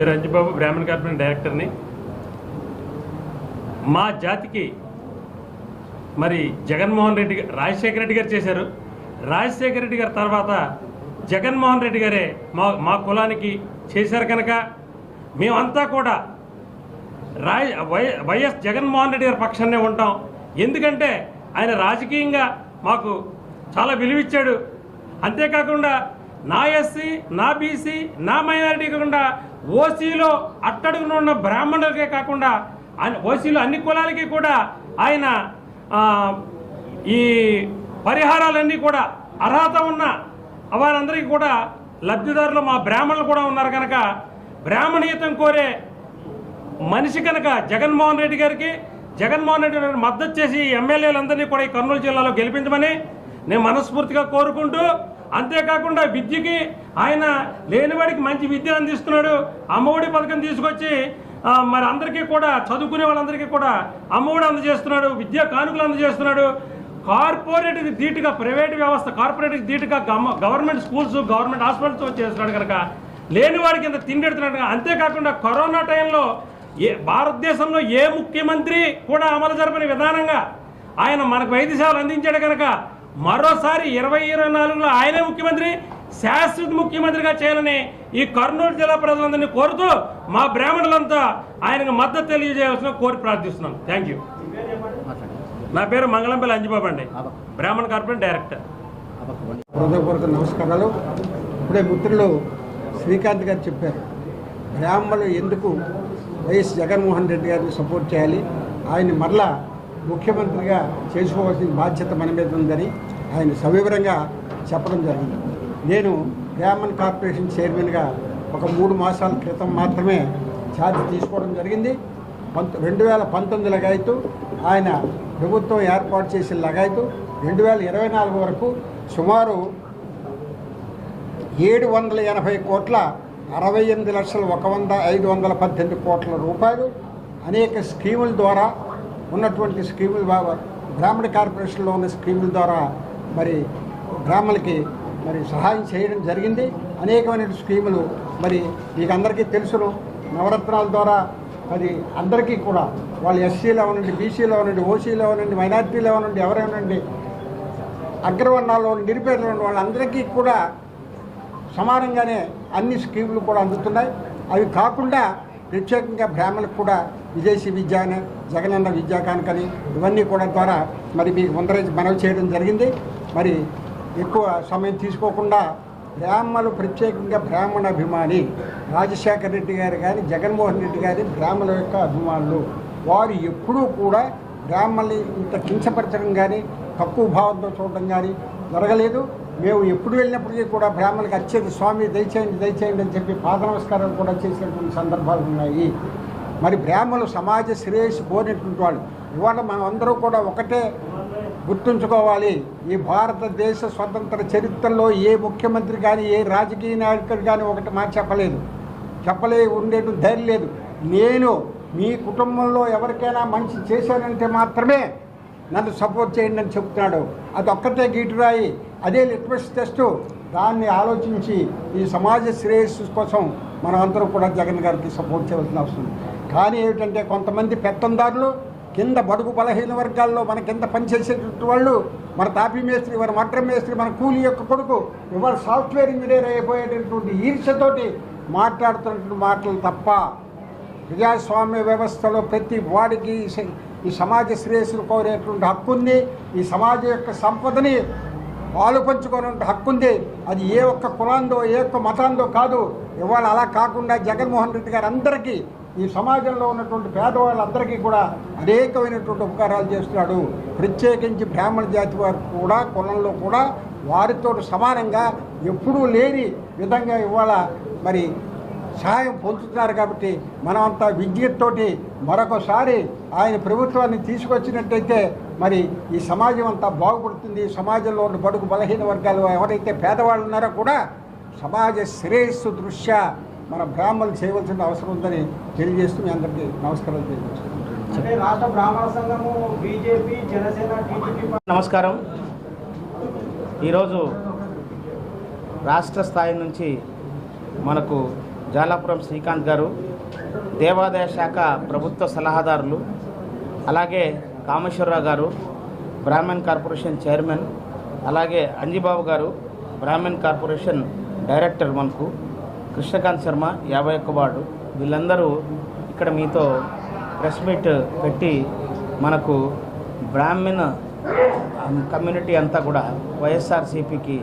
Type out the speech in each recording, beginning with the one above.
రంజిబాబు బ్రాహ్మణ కార్పొరేషన్ డైరెక్టర్ని. మా జాతికి మరి జగన్మోహన్ రెడ్డి రాజశేఖర రెడ్డి గారు చేశారు. రాజశేఖర రెడ్డి గారి తర్వాత జగన్మోహన్ రెడ్డి గారే మా కులానికి చేశారు కనుక మేమంతా కూడా వైఎస్ జగన్మోహన్ రెడ్డి గారి పక్షాన్నే ఉంటాం. ఎందుకంటే ఆయన రాజకీయంగా మాకు చాలా విలువిచ్చాడు. అంతేకాకుండా నా ఎస్సీ, నా బీసీ, నా మైనారిటీ కాకుండా ఓసీలో అట్టడుగున ఉన్న బ్రాహ్మణులకే కాకుండా ఓసీలో అన్ని కులాలకి కూడా ఆయన ఈ పరిహారాలన్నీ కూడా అర్హత ఉన్న వారందరికీ కూడా లబ్ధిదారులు మా బ్రాహ్మణులు కూడా ఉన్నారు కనుక బ్రాహ్మణీయతం కోరే మనిషి కనుక జగన్మోహన్ రెడ్డి గారికి మద్దతు చేసి ఎమ్మెల్యేలందరినీ కూడా ఈ కర్నూలు జిల్లాలో గెలిపించమని నేను మనస్ఫూర్తిగా కోరుకుంటూ, అంతేకాకుండా విద్యకి ఆయన లేనివాడికి మంచి విద్య అందిస్తున్నాడు. అమ్మఒడి పథకం తీసుకొచ్చి మరి అందరికీ కూడా చదువుకునే వాళ్ళందరికీ కూడా అమ్మఒడి అందజేస్తున్నాడు, విద్యా కానుకలు అందజేస్తున్నాడు. కార్పొరేట్కి ధీటుగా ప్రైవేట్ వ్యవస్థ, కార్పొరేట్కి ధీటుగా గవర్నమెంట్ స్కూల్స్, గవర్నమెంట్ హాస్పిటల్స్ చేస్తున్నాడు కనుక లేని వాడికి ఇంత తిండెడుతున్నాడు. అంతేకాకుండా కరోనా టైంలో భారతదేశంలో ఏ ముఖ్యమంత్రి కూడా అమలు జరపని విధానంగా ఆయన మనకు వైద్య సేవలు అందించాడు కనుక మరోసారి 2024లో ఆయనే ముఖ్యమంత్రి, శాశ్వత ముఖ్యమంత్రిగా చేయాలని ఈ కర్నూలు జిల్లా ప్రజలందరినీ కోరుతూ మా బ్రాహ్మణులంతా ఆయనకు మద్దతు తెలియజేయాల్సిన కోరి ప్రార్థిస్తున్నాను. Thank you. నా పేరు మంగళంపల్లి అంజిబాబు అండి, బ్రాహ్మణ కార్పొరేషన్ డైరెక్టర్. హృదయపూర్వక నమస్కారాలు. ఇప్పుడే మిత్రులు శ్రీకాంత్ గారు చెప్పారు, బ్రాహ్మణులు ఎందుకు వైఎస్ జగన్మోహన్ రెడ్డి గారిని సపోర్ట్ చేయాలి, ఆయన్ని మరలా ముఖ్యమంత్రిగా చేసుకోవాల్సిన బాధ్యత మన మీద ఉందని ఆయన సవివరంగా చెప్పడం జరిగింది. నేను బ్రాహ్మణ కార్పొరేషన్ చైర్మన్గా ఒక 3 మాసాల క్రితం మాత్రమే ఛార్జ్ తీసుకోవడం జరిగింది. 2019 లగాయతు ఆయన ప్రభుత్వం ఏర్పాటు చేసిన లగాయతు 2024 వరకు సుమారు 780 కోట్ల 68,118 కోట్ల రూపాయలు అనేక స్కీముల ద్వారా ఉన్నటువంటి స్కీములు, బ్రాహ్మణ కార్పొరేషన్లో ఉన్న స్కీముల ద్వారా మరి బ్రాహ్మణులకి మరి సహాయం చేయడం జరిగింది. అనేకమైన స్కీములు మరి మీకు అందరికీ తెలుసును. నవరత్నాల ద్వారా మరి అందరికీ కూడా వాళ్ళు ఎస్సీలో ఉనండి, బీసీలో ఉనండి, ఓసీలో ఉనండి, మైనార్టీలో ఉనండి, ఎవరైనా అగ్రవర్ణాల్లో నిరుపేదలు ఉన్న వాళ్ళందరికీ కూడా సమానంగానే అన్ని స్కీములు కూడా అందుతున్నాయి. అవి కాకుండా ప్రత్యేకంగా బ్రాహ్మణులకు కూడా విదేశీ విద్య అని, జగనన్న విద్యా కానుకని ఇవన్నీ కూడా ద్వారా మరి మీకు ముందర మనవి చేయడం జరిగింది. మరి ఎక్కువ సమయం తీసుకోకుండా బ్రాహ్మణులు ప్రత్యేకంగా బ్రాహ్మణ అభిమాని రాజశేఖర రెడ్డి గారు కానీ, జగన్మోహన్ రెడ్డి గారి బ్రాహ్మణుల యొక్క అభిమానులు. వారు ఎప్పుడూ కూడా బ్రాహ్మణుల్ని ఇంత కించపరచడం కానీ, తక్కువ భావంతో చూడడం కానీ జరగలేదు. మేము ఎప్పుడు వెళ్ళినప్పటికీ కూడా బ్రాహ్మణులకు అత్యంత స్వామి దయచేయండి అని చెప్పి పాద నమస్కారాలు కూడా చేసినటువంటి సందర్భాలు ఉన్నాయి. మరి బ్రాహ్మణులు సమాజ శ్రేయస్సు కోరినటువంటి వాళ్ళు. ఇవాళ మనం అందరూ కూడా ఒకటే గుర్తుంచుకోవాలి, ఈ భారతదేశ స్వతంత్ర చరిత్రలో ఏ ముఖ్యమంత్రి కానీ, ఏ రాజకీయ నాయకుడు కానీ ఒకటి మాట చెప్పలే ఉండేటు ధైర్యం లేదు. నేను మీ కుటుంబంలో ఎవరికైనా మంచి చేశానంటే మాత్రమే నన్ను సపోర్ట్ చేయండి అని చెప్తున్నాడు. అది ఒక్కటే గీటురాయి, అదే లిట్మస్ టెస్ట్. దాన్ని ఆలోచించి ఈ సమాజ శ్రేయస్సు కోసం మనం అందరూ కూడా జగన్ గారికి సపోర్ట్ చేయవలసిన అవసరం. కానీ ఏమిటంటే కొంతమంది పెత్తందారులు కింద బడుగు బలహీన వర్గాల్లో మన కింద పనిచేసేటువంటి వాళ్ళు, మన తాపీ మేస్త్రి, మన మట్రం మేస్త్రి, మన కూలీ యొక్క కొడుకు ఇవాళ సాఫ్ట్వేర్ ఇంజనీర్ అయిపోయేటటువంటి ఈర్ష్యతోటి మాట్లాడుతున్నటువంటి మాటలు తప్ప ప్రజాస్వామ్య వ్యవస్థలో ప్రతి వాడికి ఈ సమాజ శ్రేయస్సును కోరేటువంటి హక్కు ఉంది. ఈ సమాజం యొక్క సంపదని పాలు పంచుకోవాలంటే హక్కు ఉంది. అది ఏ ఒక్క కులాందో ఏ ఒక్క మతాందో కాదు. ఇవాళ అలా కాకుండా జగన్మోహన్ రెడ్డి గారు అందరికీ, ఈ సమాజంలో ఉన్నటువంటి పేదవాళ్ళందరికీ కూడా అనేకమైనటువంటి ఉపకారాలు చేస్తున్నాడు. ప్రత్యేకించి బ్రాహ్మణ జాతి వారు కూడా కులంలో కూడా వారితో సమానంగా ఎప్పుడూ లేని విధంగా ఇవాళ మరి సహాయం పొందుతున్నారు. కాబట్టి మనమంతా విజ్ఞతతోటి మరొకసారి ఆయన ప్రభుత్వాన్ని తీసుకొచ్చినట్టయితే మరి ఈ సమాజం అంతా బాగుపడుతుంది. సమాజంలో ఉన్న బడుగు బలహీన వర్గాలు ఎవరైతే పేదవాళ్ళు ఉన్నారో కూడా సమాజ శ్రేయస్సు దృష్ట్యా మన బ్రాహ్మణులు చేయవలసిన అవసరం ఉందని తెలియజేస్తూ మీ అందరికీ నమస్కారాలు తెలియజేస్తున్నాను. రాష్ట్ర బ్రాహ్మణ సంఘము, బీజేపీ, జనసేన, టీడీపీ. నమస్కారం. ఈరోజు రాష్ట్ర స్థాయి నుంచి మనకు జాలాపురం శ్రీకాంత్ గారు, దేవాదాయ శాఖ ప్రభుత్వ సలహాదారులు, అలాగే కామేశ్వరరావు గారు, బ్రాహ్మణ్ కార్పొరేషన్ చైర్మన్, అలాగే అంజిబాబు గారు, బ్రాహ్మణ్ కార్పొరేషన్ డైరెక్టర్, మనకు కృష్ణకాంత్ శర్మ 51 వార్డు, వీళ్ళందరూ ఇక్కడ మీతో ప్రెస్ మీట్ పెట్టి మనకు బ్రాహ్మణ కమ్యూనిటీ అంతా కూడా వైఎస్ఆర్సీపీకి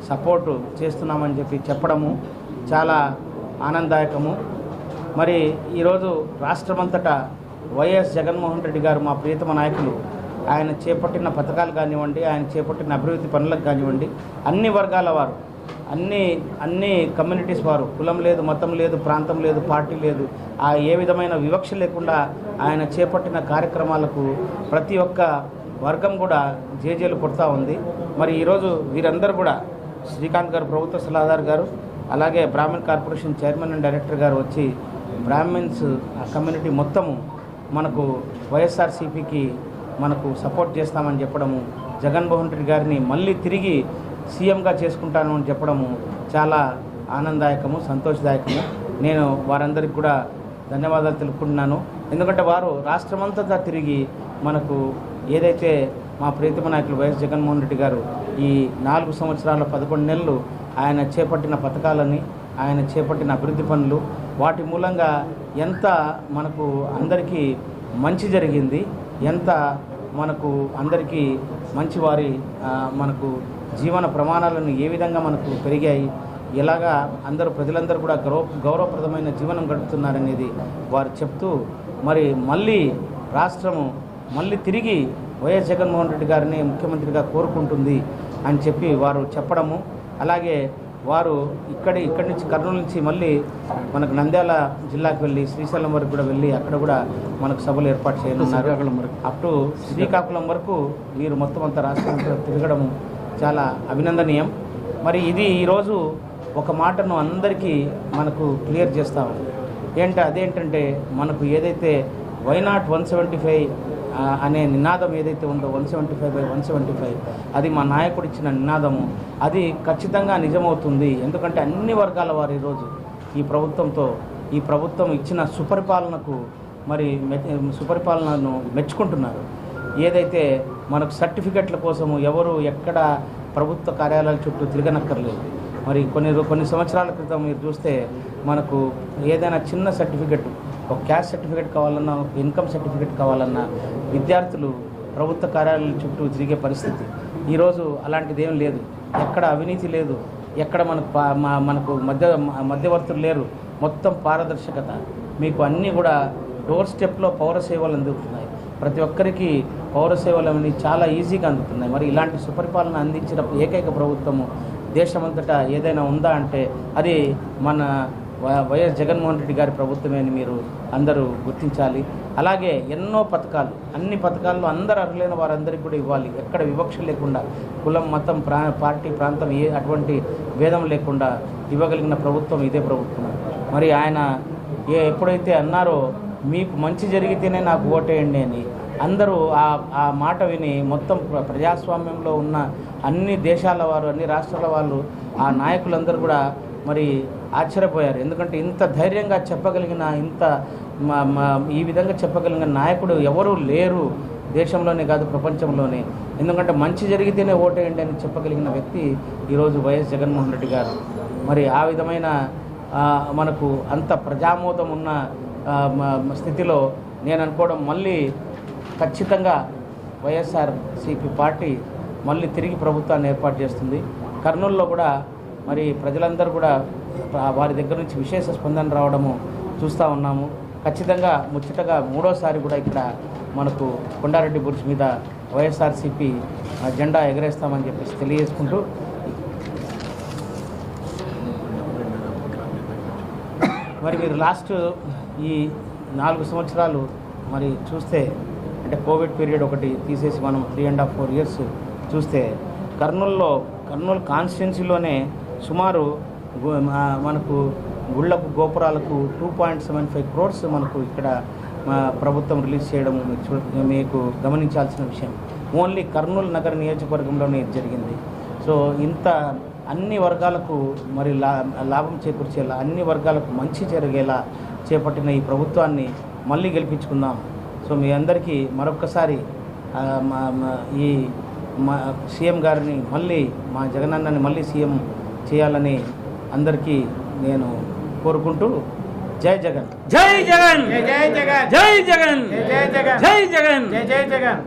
సపోర్టు చేస్తున్నామని చెప్పడము చాలా ఆనందదాయకము. మరి ఈరోజు రాష్ట్రమంతటా వైఎస్ జగన్మోహన్ రెడ్డి గారు, మా ప్రియతమ నాయకులు, ఆయన చేపట్టిన పథకాలు కానివ్వండి, ఆయన చేపట్టిన అభివృద్ధి పనులకు కానివ్వండి, అన్ని వర్గాల వారు, అన్ని కమ్యూనిటీస్ వారు, కులం లేదు, మతం లేదు, ప్రాంతం లేదు, పార్టీ లేదు, ఏ విధమైన వివక్ష లేకుండా ఆయన చేపట్టిన కార్యక్రమాలకు ప్రతి ఒక్క వర్గం కూడా జేజేలు కొడతా ఉంది. మరి ఈరోజు వీరందరూ కూడా శ్రీకాంత్ గారు ప్రభుత్వ సలహాదారు గారు, అలాగే Brahman corporation chairman and director గారు వచ్చి బ్రాహ్మిన్స్ కమ్యూనిటీ మొత్తము మనకు వైఎస్ఆర్సీపీకి మనకు సపోర్ట్ చేస్తామని చెప్పడము, జగన్మోహన్ రెడ్డి గారిని మళ్ళీ తిరిగి సీఎంగా చేసుకుంటాను అని చెప్పడము చాలా ఆనందదాయకము, సంతోషదాయకము. నేను వారందరికీ కూడా ధన్యవాదాలు తెలుపుకుంటున్నాను. ఎందుకంటే వారు రాష్ట్రమంతటా తిరిగి మనకు ఏదైతే మా ప్రియతమ నాయకులు వైఎస్ జగన్మోహన్ రెడ్డి గారు ఈ 4 సంవత్సరాల 11 నెలలు ఆయన చేపట్టిన పథకాలని, ఆయన చేపట్టిన అభివృద్ధి పనులు, వాటి మూలంగా ఎంత మనకు అందరికీ మంచి జరిగింది, ఎంత మనకు అందరికీ మంచి వారి మనకు జీవన ప్రమాణాలను ఏ విధంగా మనకు పెరిగాయి, ఎలాగా అందరూ ప్రజలందరూ కూడా గౌరవప్రదమైన జీవనం గడుపుతున్నారనేది వారు చెప్తూ, మరి మళ్ళీ రాష్ట్రము మళ్ళీ తిరిగి వైఎస్ జగన్మోహన్ రెడ్డి గారిని ముఖ్యమంత్రిగా కోరుకుంటుంది అని చెప్పి వారు చెప్పడము, అలాగే వారు ఇక్కడి నుంచి కర్నూలు నుంచి మళ్ళీ మనకు నంద్యాల జిల్లాకు వెళ్ళి శ్రీశైలం వరకు కూడా వెళ్ళి అక్కడ కూడా మనకు సభలు ఏర్పాటు చేయనున్నారు. అప్ టు శ్రీకాకుళం వరకు వీరు మొత్తం అంతా రాష్ట్రంలో తిరగడం చాలా అభినందనీయం. మరి ఇది ఈరోజు ఒక మాటను అందరికీ మనకు క్లియర్ చేస్తాము. అదేంటంటే మనకు ఏదైతే వైనాట్ 175 అనే నినాదం ఏదైతే ఉందో 175/175 అది మా నాయకుడు ఇచ్చిన నినాదము, అది ఖచ్చితంగా నిజమవుతుంది. ఎందుకంటే అన్ని వర్గాల వారు ఈరోజు ఈ ప్రభుత్వం ఇచ్చిన సుపరిపాలనకు మరి సుపరిపాలనను మెచ్చుకుంటున్నారు. ఏదైతే మనకు సర్టిఫికెట్ల కోసము ఎవరు ఎక్కడ ప్రభుత్వ కార్యాలయాల చుట్టూ తిరగనక్కర్లేదు. మరి కొన్ని సంవత్సరాల క్రితం మీరు చూస్తే మనకు ఏదైనా చిన్న సర్టిఫికెట్, ఒక క్యాస్ట్ సర్టిఫికెట్ కావాలన్నా, ఒక ఇన్కమ్ సర్టిఫికెట్ కావాలన్నా విద్యార్థులు ప్రభుత్వ కార్యాలయాల చుట్టూ తిరిగే పరిస్థితి. ఈరోజు అలాంటిది ఏం లేదు, ఎక్కడ అవినీతి లేదు, ఎక్కడ మనకు మధ్యవర్తులు లేరు, మొత్తం పారదర్శకత. మీకు అన్నీ కూడా డోర్ స్టెప్లో పౌర సేవలు అందుతున్నాయి. ప్రతి ఒక్కరికి పౌర సేవలు అనేవి చాలా ఈజీగా అందుతున్నాయి. మరి ఇలాంటి సుపరిపాలన అందించిన ఏకైక ప్రభుత్వము దేశమంతటా ఏదైనా ఉందా అంటే అది మన వైఎస్ జగన్మోహన్ రెడ్డి గారి ప్రభుత్వమే అని మీరు అందరూ గుర్తించాలి. అలాగే ఎన్నో పథకాలు, అన్ని పథకాల్లో అందరు అర్హులైన వారందరికీ కూడా ఇవ్వాలి. ఎక్కడ వివక్ష లేకుండా, కులం, మతం, పార్టీ, ప్రాంతం అటువంటి భేదం లేకుండా ఇవ్వగలిగిన ప్రభుత్వం ఇదే ప్రభుత్వం. మరి ఆయన ఎప్పుడైతే అన్నారో మీకు మంచి జరిగితేనే నాకు ఓటేయండి అని, అందరూ ఆ మాట విని మొత్తం ప్రజాస్వామ్యంలో ఉన్న అన్ని దేశాల వారు, అన్ని రాష్ట్రాల వాళ్ళు, ఆ నాయకులందరూ కూడా మరి ఆశ్చర్యపోయారు. ఎందుకంటే ఇంత ధైర్యంగా చెప్పగలిగిన, ఈ విధంగా చెప్పగలిగిన నాయకుడు ఎవరూ లేరు దేశంలోనే కాదు ప్రపంచంలోనే. ఎందుకంటే మంచి జరిగితేనే ఓటేయండి అని చెప్పగలిగిన వ్యక్తి ఈరోజు వైఎస్ జగన్మోహన్ రెడ్డి గారు. మరి ఆ విధమైన మనకు అంత ప్రజామోదం ఉన్న స్థితిలో నేను అనుకోవడం, మళ్ళీ ఖచ్చితంగా వైఎస్ఆర్సీపీ పార్టీ మళ్ళీ తిరిగి ప్రభుత్వాన్ని ఏర్పాటు చేస్తుంది. కర్నూలులో కూడా మరి ప్రజలందరూ కూడా వారి దగ్గర నుంచి విశేష స్పందన రావడము చూస్తూ ఉన్నాము. ఖచ్చితంగా ముచ్చటగా 3వసారి కూడా ఇక్కడ మనకు కొండారెడ్డి బుర్జ్ మీద వైఎస్ఆర్సీపీ జెండా ఎగరేస్తామని చెప్పేసి తెలియజేసుకుంటూ, మరి మీరు లాస్ట్ ఈ 4 సంవత్సరాలు మరి చూస్తే, అంటే కోవిడ్ పీరియడ్ ఒకటి తీసేసి మనం 3.5-4 years చూస్తే, కర్నూలు కాన్స్టిట్యున్సీలోనే సుమారు మనకు గుళ్ళకు, గోపురాలకు 2.75 crores మనకు ఇక్కడ ప్రభుత్వం రిలీజ్ చేయడం మీకు గమనించాల్సిన విషయం. ఓన్లీ కర్నూలు నగర నియోజకవర్గంలోనే జరిగింది. సో ఇంత అన్ని వర్గాలకు మరి లాభం చేకూర్చేలా, అన్ని వర్గాలకు మంచి జరిగేలా చేపట్టిన ఈ ప్రభుత్వాన్ని మళ్ళీ గెలిపించుకుందాం. సో మీ అందరికీ మరొక్కసారి ఈ మా సీఎం గారిని మళ్ళీ, మా జగనన్నని మళ్ళీ సీఎం చేయాలని అందరికీ నేను కోరుకుంటూ జై జగన్, జై జగన్, జై జగన్, జై జగన్, జై జగన్, జై జగన్. జై జగన్.